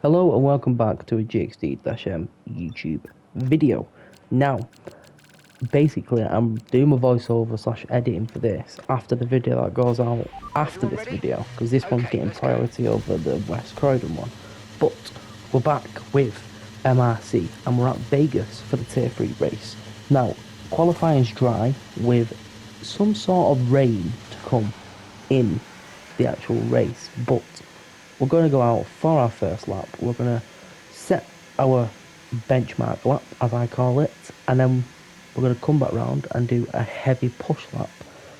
Hello and welcome back to a GXD-M YouTube video. Now, basically I'm doing my voiceover slash editing for this after the video that goes out after this video, because this one's getting priority over the West Croydon one. But we're back with MRC and we're at Vegas for the Tier 3 race. Now, qualifying's dry with some sort of rain to come in the actual race, but we're going to go out for our first lap. We're going to set our benchmark lap, as I call it, and then we're going to come back round and do a heavy push lap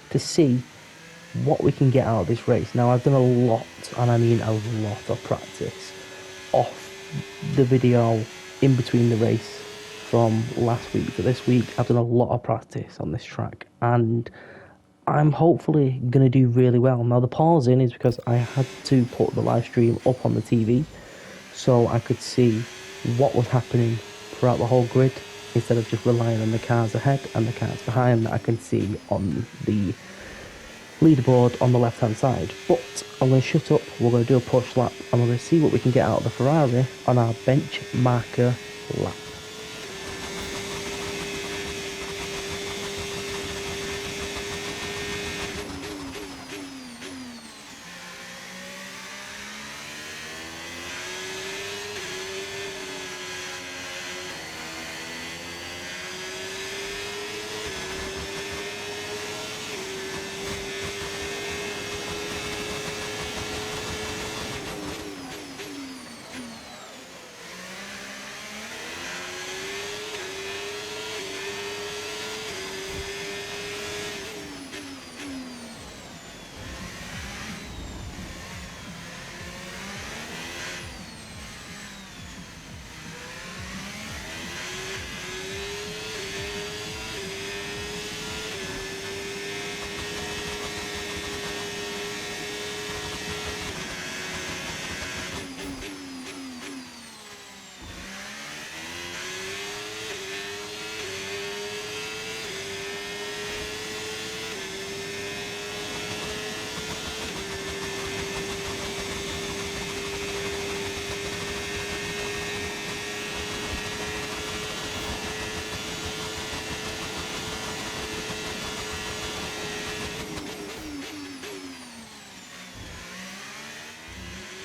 to see what we can get out of this race. Now, I've done a lot, and I mean a lot of practice off the video in between the race from last week to this week. I've done a lot of practice on this track, and I'm hopefully going to do really well. Now, the pause in is because I had to put the live stream up on the TV so I could see what was happening throughout the whole grid instead of just relying on the cars ahead and the cars behind that I can see on the leaderboard on the left hand side. But I'm going to shut up, we're going to do a push lap, and we're going to see what we can get out of the Ferrari on our bench marker lap.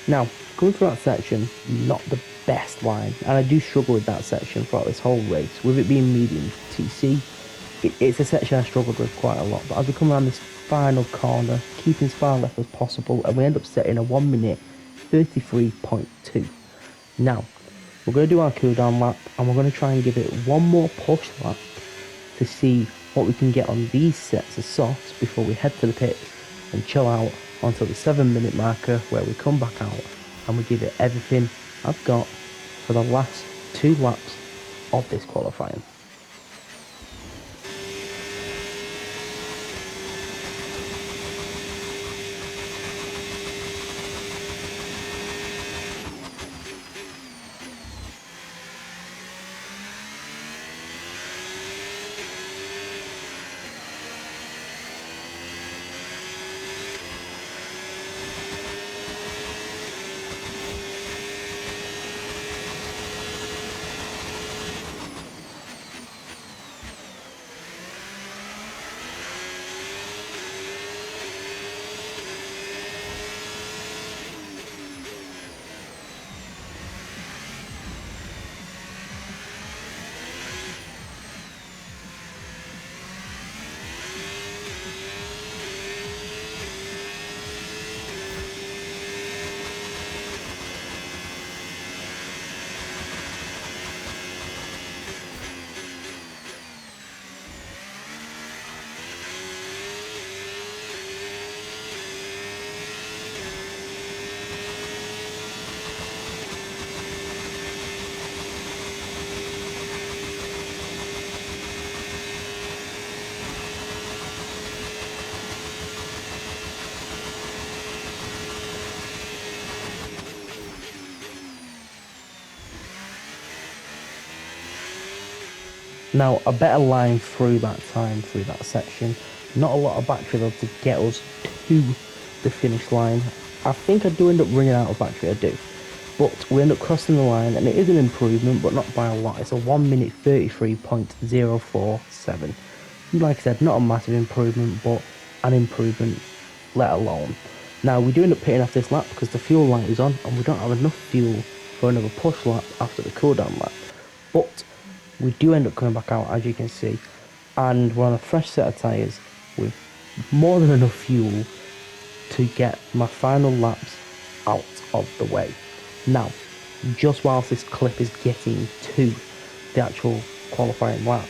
Now, going through that section, not the best line, and I do struggle with that section throughout this whole race. With it being medium TC, it's a section I struggled with quite a lot. But as we come around this final corner, keeping as far left as possible, and we end up setting a 1 minute 33.2. Now, we're going to do our cooldown lap, and we're going to try and give it one more push lap to see what we can get on these sets of softs before we head to the pits and chill out until the 7-minute marker, where we come back out and we give it everything I've got for the last 2 laps of this qualifying. Now, a better line through that time, through that section. Not a lot of battery though to get us to the finish line. I think I do end up running out of battery, I do. But we end up crossing the line, and it is an improvement, but not by a lot. It's a 1 minute 33.047. Like I said, not a massive improvement, but an improvement, let alone. Now, we do end up pitting off this lap because the fuel light is on, and we don't have enough fuel for another push lap after the cooldown lap. But we do end up coming back out, as you can see, and we're on a fresh set of tyres with more than enough fuel to get my final laps out of the way. Now, just whilst this clip is getting to the actual qualifying lap,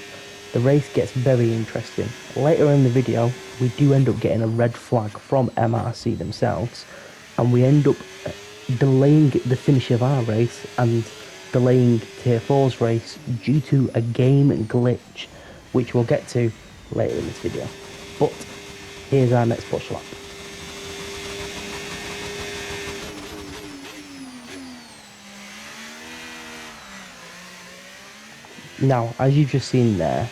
the race gets very interesting. Later in the video, we do end up getting a red flag from MRC themselves, and we end up delaying the finish of our race and delaying Tier 4's race due to a game glitch, which we'll get to later in this video. But here's our next push lap. Now, as you've just seen there,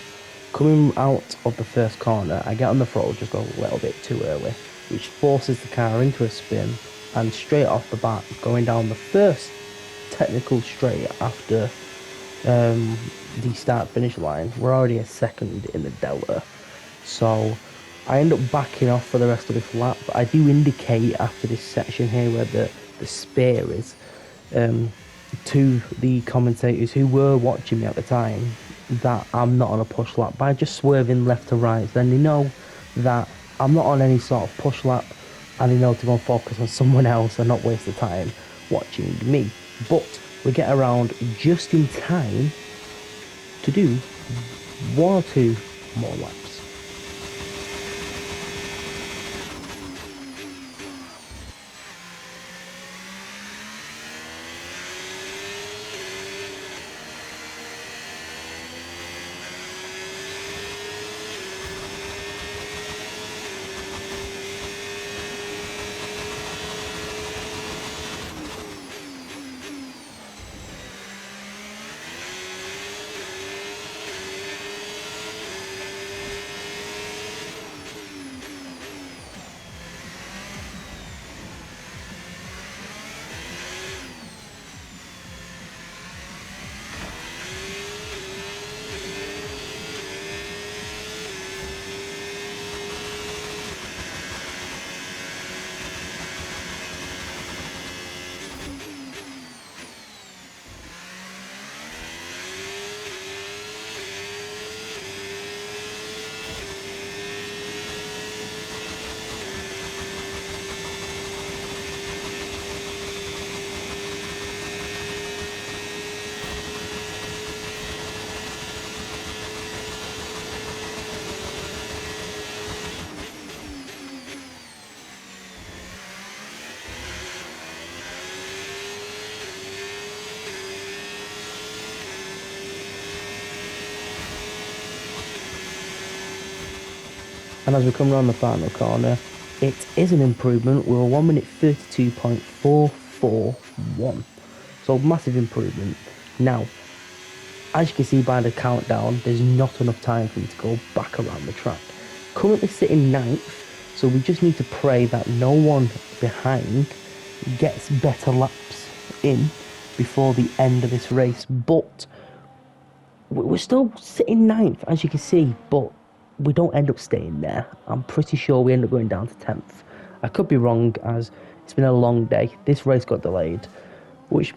coming out of the first corner, I get on the throttle just a little bit too early, which forces the car into a spin, and straight off the bat, going down the first technical straight after the start-finish line, we're already a second in the delta. So I end up backing off for the rest of this lap, but I do indicate after this section here where the spare is, to the commentators who were watching me at the time, that I'm not on a push lap by just swerving left to right. Then they know that I'm not on any sort of push lap, and they know to go and focus on someone else and not waste the time watching me. But we get around just in time to do 1 or 2 more laps. And as we come around the final corner, it is an improvement. We're 1 minute 32.441. So massive improvement. Now, as you can see by the countdown, there's not enough time for me to go back around the track. Currently sitting 9th, so we just need to pray that no one behind gets better laps in before the end of this race. But we're still sitting 9th, as you can see, but we don't end up staying there. I'm pretty sure we end up going down to 10th. I could be wrong, as it's been a long day. This race got delayed, which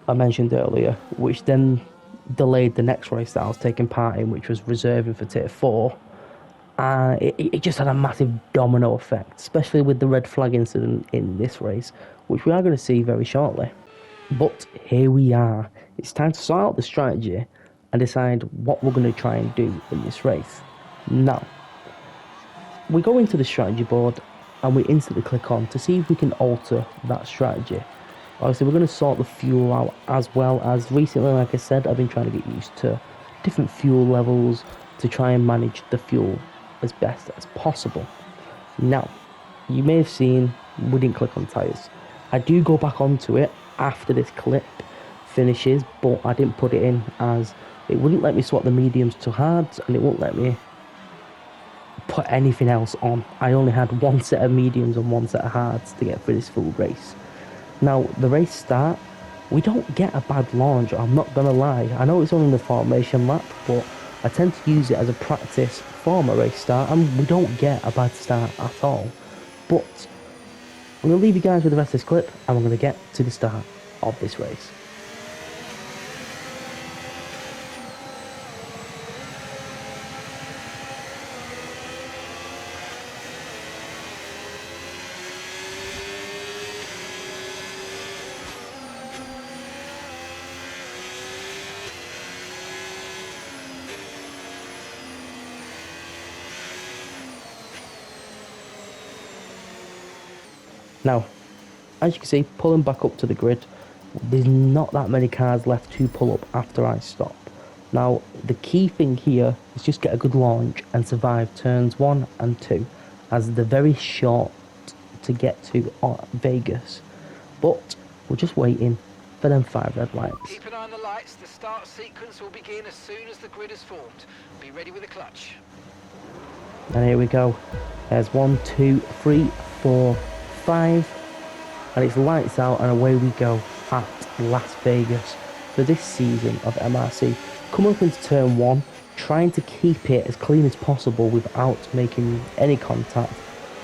I mentioned earlier, which then delayed the next race that I was taking part in, which was reserving for Tier 4. It just had a massive domino effect, especially with the red flag incident in this race, which we are going to see very shortly. But here we are. It's time to sort out the strategy and decide what we're going to try and do in this race. Now, we go into the strategy board and we instantly click on to see if we can alter that strategy. Obviously, we're going to sort the fuel out, as well as recently, like I said, I've been trying to get used to different fuel levels to try and manage the fuel as best as possible. Now, you may have seen we didn't click on tyres. I do go back onto it after this clip finishes, but I didn't put it in as it wouldn't let me swap the mediums to hards, and it won't let me put anything else on. I only had 1 set of mediums and 1 set of hards to get through this full race. Now, the race start, we don't get a bad launch, I'm not gonna lie. I know it's only the formation lap, but I tend to use it as a practice for my race start, and we don't get a bad start at all. But I'm gonna leave you guys with the rest of this clip, and we're gonna get to the start of this race. Now, as you can see, pulling back up to the grid, there's not that many cars left to pull up after I stop. Now, the key thing here is just get a good launch and survive turns 1 and 2, as they're very short to get to Vegas. But we're just waiting for them 5 red lights. Keep an eye on the lights. The start sequence will begin as soon as the grid is formed. Be ready with the clutch. And here we go. There's 1, 2, 3, 4, 5, and it's lights out and away we go at Las Vegas for this season of MRC. Coming up into turn 1, trying to keep it as clean as possible without making any contact,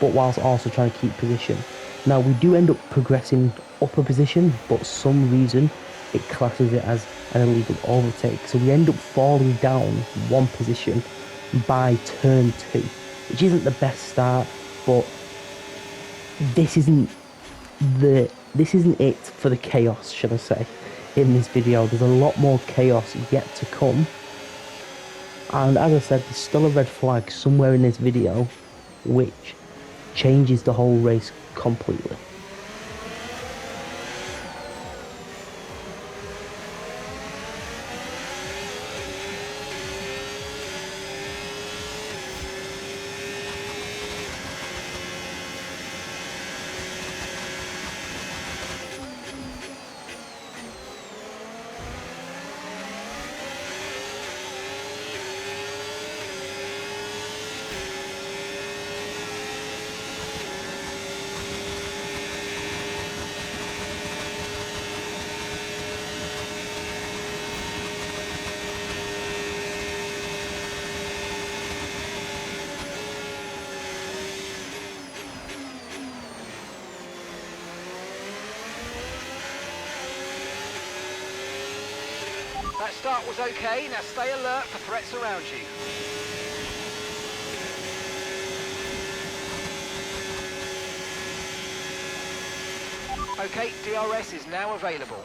but whilst also trying to keep position. Now we do end up progressing up a position, but some reason it classes it as an illegal overtake, so we end up falling down 1 position by turn 2, which isn't the best start, but this isn't it for the chaos, should I say, in this video. There's a lot more chaos yet to come, and as I said, there's still a red flag somewhere in this video which changes the whole race completely. That start was okay. Now stay alert for threats around you. Okay, DRS is now available.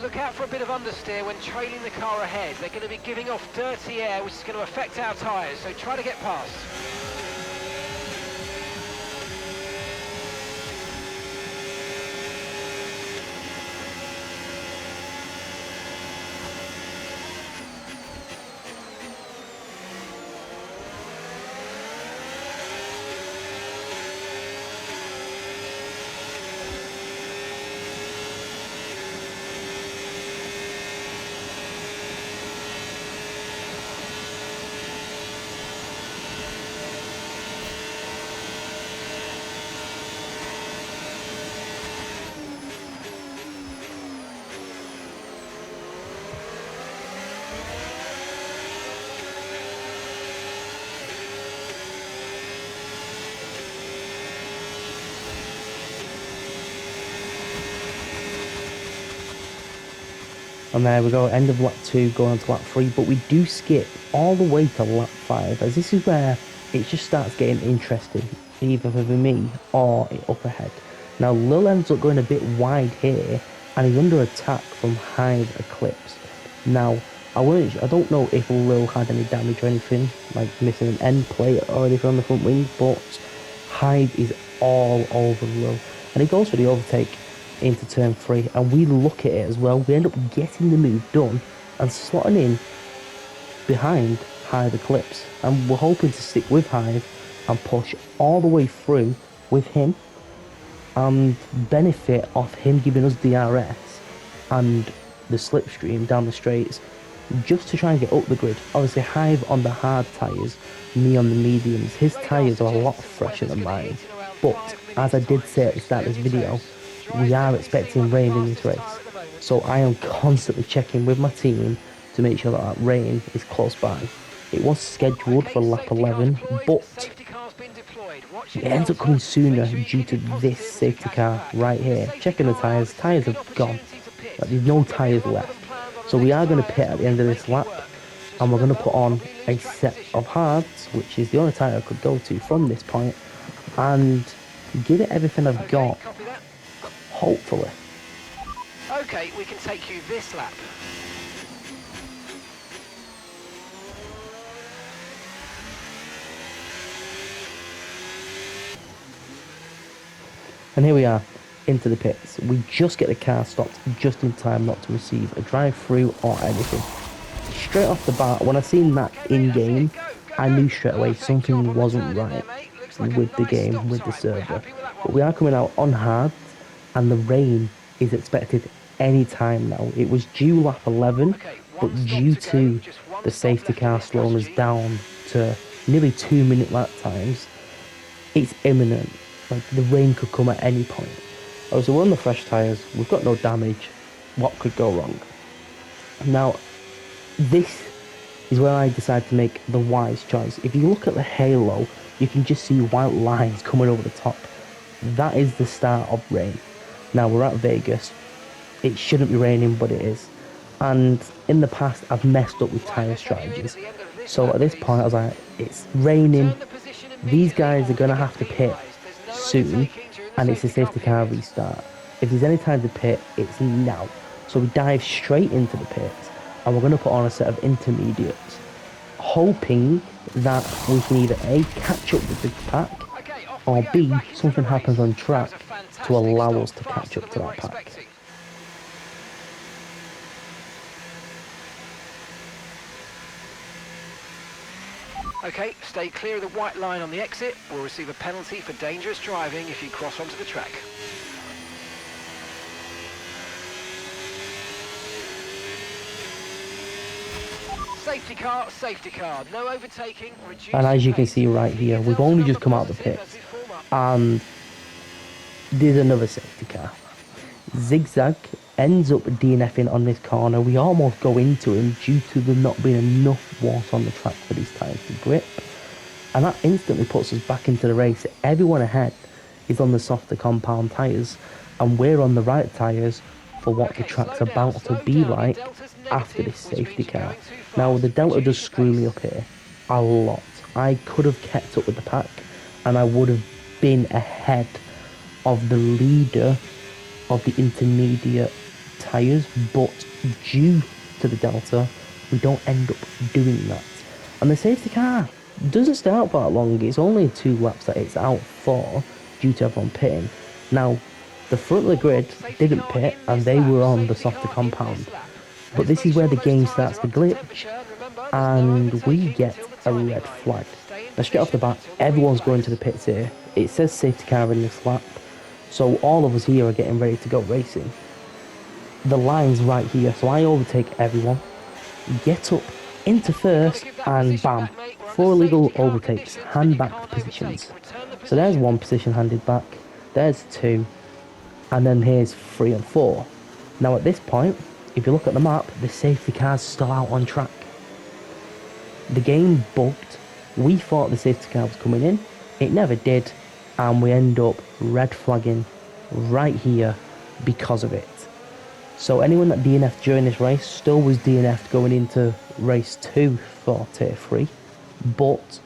Look out for a bit of understeer when trailing the car ahead. They're going to be giving off dirty air, which is going to affect our tyres, so try to get past. And there we go, end of lap 2, going on to lap 3, but we do skip all the way to lap 5, as this is where it just starts getting interesting, either for me or up ahead. Now Lil ends up going a bit wide here, and he's under attack from Hive Eclipse. Now, I don't know if Lil had any damage or anything, like missing an end plate or anything on the front wing, but Hive is all over Lil, and he goes for the overtake. into turn 3, and we look at it as well. We end up getting the move done and slotting in behind Hive Eclipse, and we're hoping to stick with Hive and push all the way through with him and benefit off him giving us DRS and the slipstream down the straights, just to try and get up the grid. Obviously Hive on the hard tyres, me on the mediums. His tyres are a lot fresher than mine, but as I did say at the start of this video, we are expecting rain in this race, so I am constantly checking with my team to make sure that rain is close by. It was scheduled for lap 11, but it ends up coming sooner due to this safety car right here. Checking the tyres have gone, like, there's no tyres left. So we are going to pit at the end of this lap, and we're going to put on a set of hards, which is the only tyre I could go to from this point, and give it everything I've got, hopefully. Okay, we can take you this lap. And here we are, into the pits. We just get the car stopped just in time not to receive a drive-through or anything. Straight off the bat, when I seen that in-game, I knew straight away something wasn't right with the game, with the server. But we are coming out on hard, and the rain is expected any time now. It was due lap 11, but due to the safety car slowing us down to nearly 2-minute lap times, it's imminent. Like, the rain could come at any point. Obviously, we're on the fresh tyres, we've got no damage. What could go wrong? Now, this is where I decided to make the wise choice. If you look at the halo, you can just see white lines coming over the top. That is the start of rain. Now, we're at Vegas. It shouldn't be raining, but it is. And in the past, I've messed up with tyre strategies. So at this point, I was like, it's raining. These guys are going to have to pit soon, and it's a safety car restart. If there's any time to pit, it's now. So we dive straight into the pits, and we're going to put on a set of intermediates, hoping that we can either A, catch up with the pack, or B, something happens on track to allow us to catch up to that pack. Okay, stay clear of the white line on the exit. We'll receive a penalty for dangerous driving if you cross onto the track. Safety car, no overtaking. And as you can see right here, we've only just come out of the pits, and there's another safety car. Zigzag ends up DNFing on this corner. We almost go into him due to there not being enough water on the track for these tyres to grip, and that instantly puts us back into the race. Everyone ahead is on the softer compound tyres, and we're on the right tyres for what the track's about to be like after this safety car. Now, the Delta does screw me up here a lot. I could have kept up with the pack, and I would have been ahead of the leader of the intermediate tyres, but due to the Delta, we don't end up doing that. And the safety car doesn't stay out for that long. It's only 2 laps that it's out for, due to everyone pitting. Now, the front of the grid didn't pit, and they were on the softer compound. But this is where the game starts to glitch, and we get a red flag. Now, straight off the bat, everyone's going to the pits here. It says safety car in this lap, so all of us here are getting ready to go racing. The line's right here, so I overtake everyone, get up into first, and bam, 4 illegal overtakes, hand back positions. So there's 1 position handed back, there's 2, and then here's 3 and 4. Now at this point, if you look at the map, the safety car's still out on track. The game bugged. We thought the safety car was coming in, it never did, and we end up red flagging right here because of it. So anyone that DNF'd during this race still was DNF'd going into race 2 for tier 3, but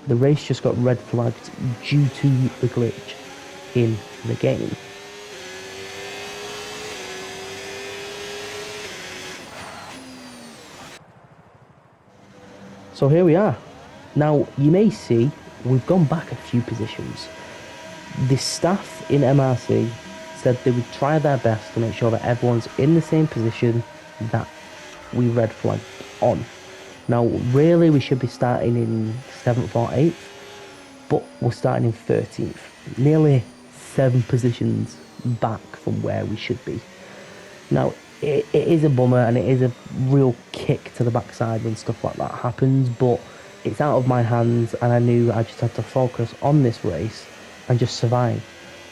the race just got red flagged due to the glitch in the game. So here we are. Now, you may see we've gone back a few positions. The staff in MRC said they would try their best to make sure that everyone's in the same position that we red flagged on. Now, really, we should be starting in 7th or 8th, but we're starting in 13th. Nearly 7 positions back from where we should be. Now, it is a bummer and it is a real kick to the backside when stuff like that happens, but it's out of my hands and I knew I just had to focus on this race and just survive.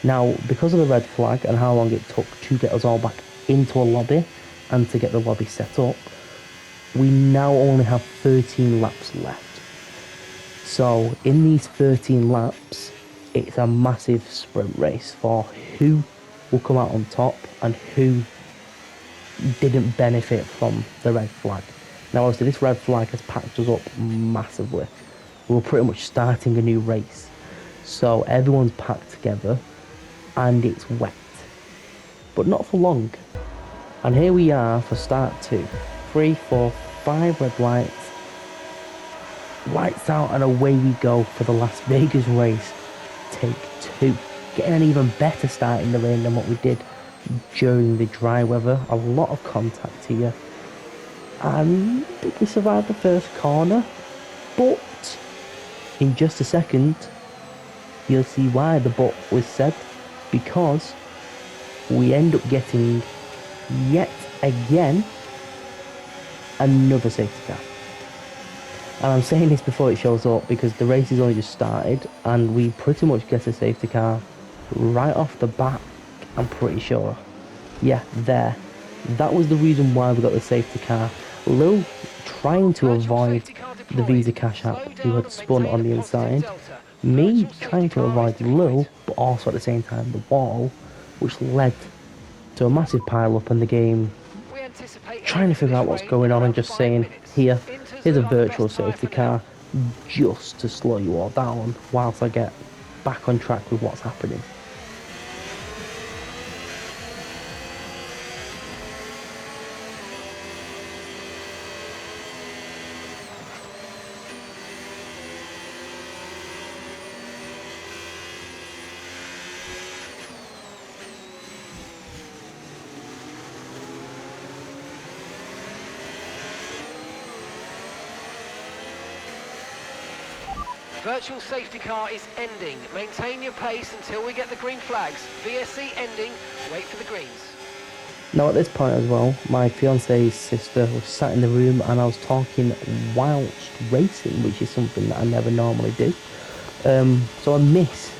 Now, because of the red flag and how long it took to get us all back into a lobby and to get the lobby set up, we now only have 13 laps left. So in these 13 laps, it's a massive sprint race for who will come out on top and who didn't benefit from the red flag. Now obviously this red flag has packed us up massively. We're pretty much starting a new race. So everyone's packed together and it's wet. But not for long. And here we are for start 2. 3, 4, 5 red lights. Lights out and away we go for the Las Vegas race. Take 2. Getting an even better start in the rain than what we did during the dry weather. A lot of contact here. And we survived the first corner. But in just a second, you'll see why the but was said. Because we end up getting yet again another safety car. And I'm saying this before it shows up because the race has only just started and we pretty much get a safety car right off the bat, I'm pretty sure. Yeah, there. That was the reason why we got the safety car. Lil trying to avoid the Visa Cash App who had spun on the inside. Me trying to avoid Lil, but also at the same time the wall, which led to a massive pile up in the game. Trying to figure out what's going on and just saying, here's a virtual safety car just to slow you all down whilst I get back on track with what's happening. Virtual safety car is ending. Maintain your pace until we get the green flags. VSC ending. Wait for the greens. Now at this point as well, my fiance's sister was sat in the room and I was talking whilst racing, which is something that I never normally do. So I miss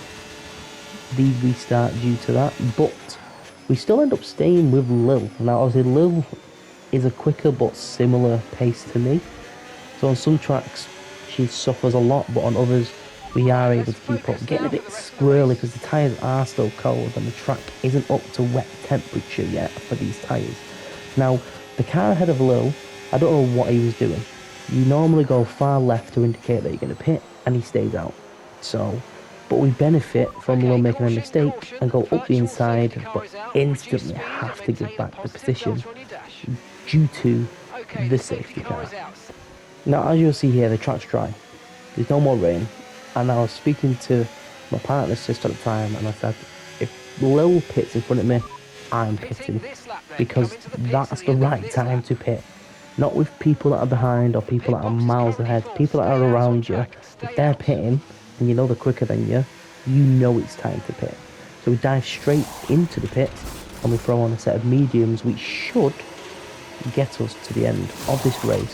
the restart due to that, but we still end up staying with Lil. Now obviously Lil is a quicker but similar pace to me. So on some tracks she suffers a lot, but on others we are able to keep up. Getting a bit squirrely because the tyres are still cold and the track isn't up to wet temperature yet for these tyres. Now, the car ahead of Lil, I don't know what he was doing. You normally go far left to indicate that you're going to pit, and he stays out. So, but we benefit from Lil making a mistake and go up the inside, but instantly have to give back the position due to the safety car. Now, as you'll see here, the track's dry. There's no more rain. And I was speaking to my partner's sister at the time, and I said, if Lil pits in front of me, I'm pitting. Because that's the right time to pit. Not with people that are behind or people that are miles ahead. People that are around you, if they're pitting, and you know they're quicker than you, you know it's time to pit. So we dive straight into the pits, and we throw on a set of mediums, which should get us to the end of this race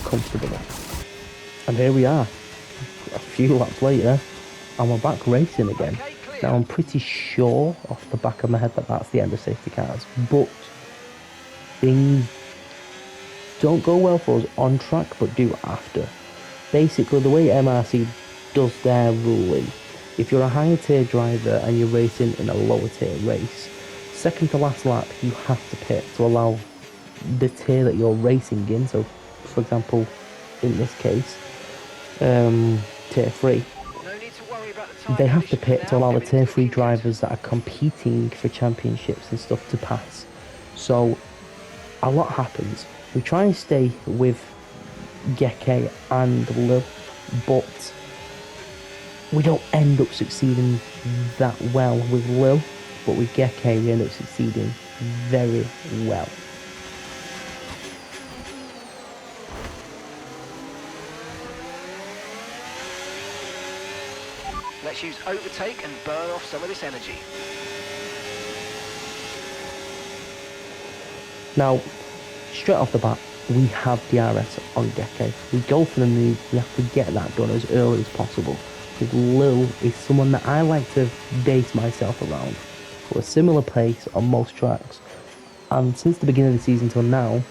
comfortably. And here we are, a few laps later, and we're back racing again. Now I'm pretty sure off the back of my head that that's the end of safety cars, but things don't go well for us on track, but do after. Basically, the way MRC does their ruling, if you're a higher tier driver and you're racing in a lower tier race, second to last lap you have to pit to allow the tier that you're racing in. So for example, in this case, tier 3, they have to pit to allow the tier 3 drivers that are competing for championships and stuff to pass. So a lot happens. We try and stay with Geke and Lil, but we don't end up succeeding that well with Lil. but with Geke we end up succeeding very well. Let's use overtake and burn off some of this energy. Now, straight off the bat, we have DRS on Geke. We go for the move, we have to get that done as early as possible. Because Lil is someone that I like to base myself around. For a similar pace on most tracks. And since the beginning of the season till now,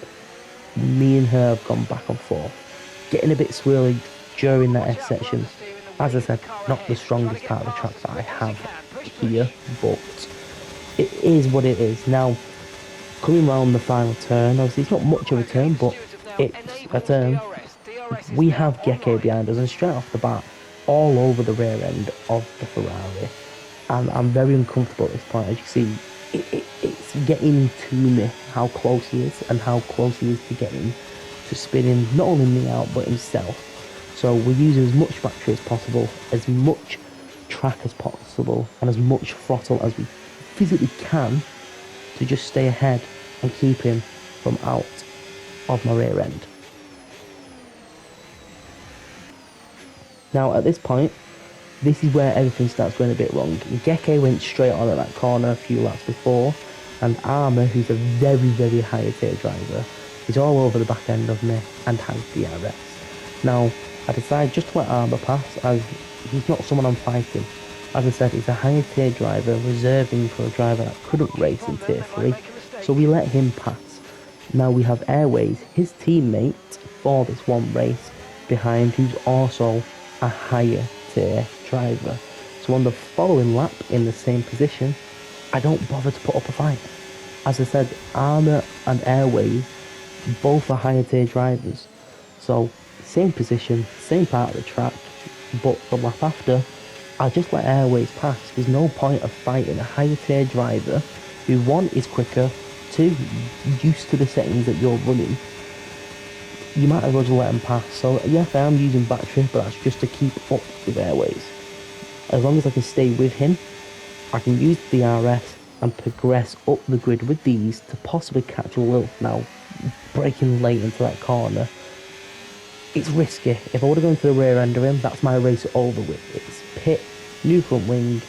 me and her have gone back and forth. Getting a bit swirly during that S section. As I said, not the strongest part of the track that I have here, but it is what it is. Now, coming round the final turn, obviously it's not much of a turn, but it's a turn. We have Geke behind us, and straight off the bat, all over the rear end of the Ferrari. And I'm very uncomfortable at this point. As you see, it's getting to me how close he is, and how close he is to getting to spinning not only me out, but himself. So we're using as much battery as possible, as much track as possible, and as much throttle as we physically can to just stay ahead and keep him from out of my rear end. Now at this point, this is where everything starts going a bit wrong. Geke went straight on at that corner a few laps before, and Armour, who's a very, very high tier driver, is all over the back end of me and has DRS. Now, I decided just to let Armour pass, as he's not someone I'm fighting. As I said, he's a higher tier driver, reserving for a driver that couldn't race in tier 3, so we let him pass. Now we have Airways, his teammate for this one race, behind, who's also a higher tier driver. So on the following lap, in the same position, I don't bother to put up a fight. As I said, Armour and Airways, both are higher tier drivers. So, same position, same part of the track, but the lap after, I'll just let Airways pass. There's no point of fighting a higher tier driver who, one, is quicker, two, used to the settings that you're running. You might as well just let him pass. So yes, I am using battery, but that's just to keep up with Airways. As long as I can stay with him, I can use the DRS and progress up the grid with these to possibly catch a Lil. Now, braking late into that corner, it's risky. If I would have gone to the rear end of him, that's my race over with. It's pit, new front wing,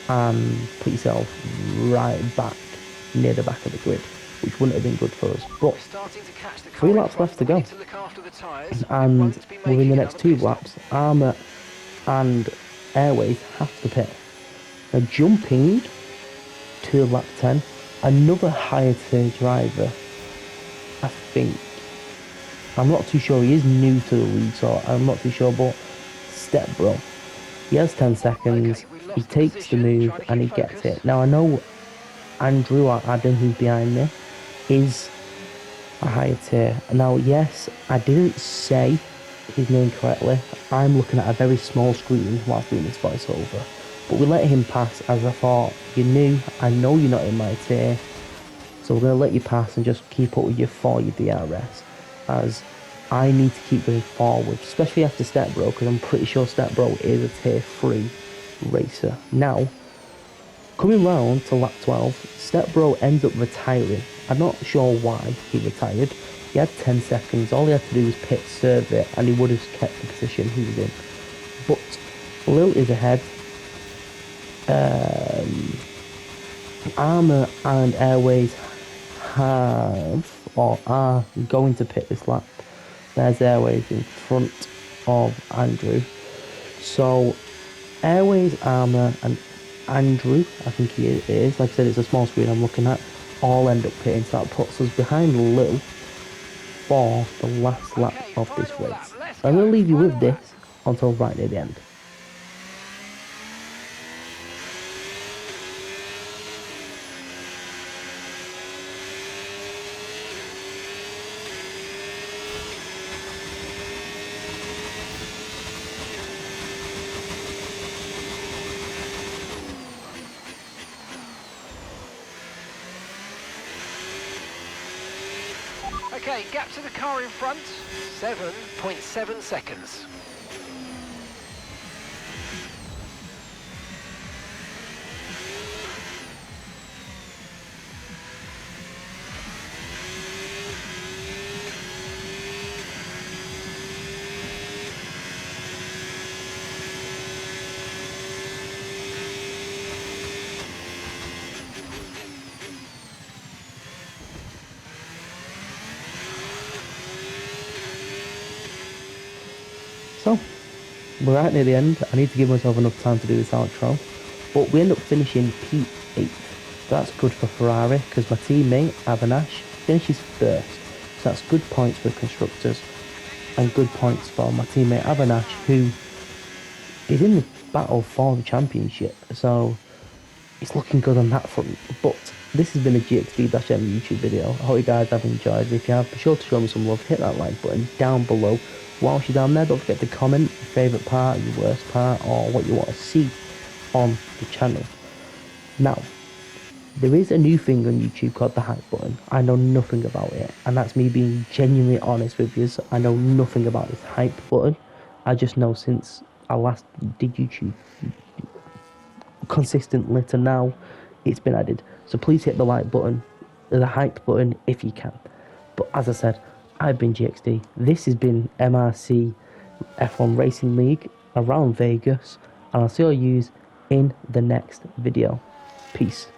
and put yourself right back near the back of the grid, which wouldn't have been good for us. But 3 laps left to go, and within the next 2 laps, Armour and Airways have to pit. Now, jumping to lap 10, another higher tier driver, I think. I'm not too sure, he is new to the league, so I'm not too sure, but Step Bro. He has 10 seconds, he takes the move, and he gets it. Now, I know Andrew, or Adam, who's behind me, is a higher tier. Now, yes, I didn't say his name correctly. I'm looking at a very small screen whilst doing this voiceover. But we let him pass, as I thought, you're new, I know you're not in my tier, so we're going to let you pass and just keep up with you for your DRS, as I need to keep going forward, especially after Step Bro, because I'm pretty sure Step Bro is a tier 3 racer. Now, coming round to lap 12, Step Bro ends up retiring. I'm not sure why he retired. He had 10 seconds, all he had to do was pit, serve it, and he would have kept the position he was in. But Lil is ahead. Armour and Airways have, or are going to pit this lap. There's Airways in front of Andrew. So Airways, Armour, and Andrew, I think he is, like I said, it's a small screen I'm looking at, all end up pitting, so that puts us behind Lil for the last lap of this race. I'm going to leave you with this until right near the end. Okay, gap to the car in front, 7.7 seconds. So, we're right near the end. I need to give myself enough time to do this outro. But we end up finishing P8. That's good for Ferrari because my teammate, Avinash, finishes first. So that's good points for constructors and good points for my teammate Avinash, who is in the battle for the championship. So it's looking good on that front. But this has been a GXD-M YouTube video. I hope you guys have enjoyed. If you have, be sure to show me some love. Hit that like button down below. Whilst you're down there, don't forget to comment your favourite part, your worst part, or what you want to see on the channel. Now, there is a new thing on YouTube called the hype button. I know nothing about it, and that's me being genuinely honest with you. So I know nothing about this hype button. I just know since I last did YouTube consistently to now, it's been added. So please hit the like button, the hype button if you can. But as I said, I've been GXD. This has been MRC F1 Racing League around Vegas, and I'll see you in the next video. Peace.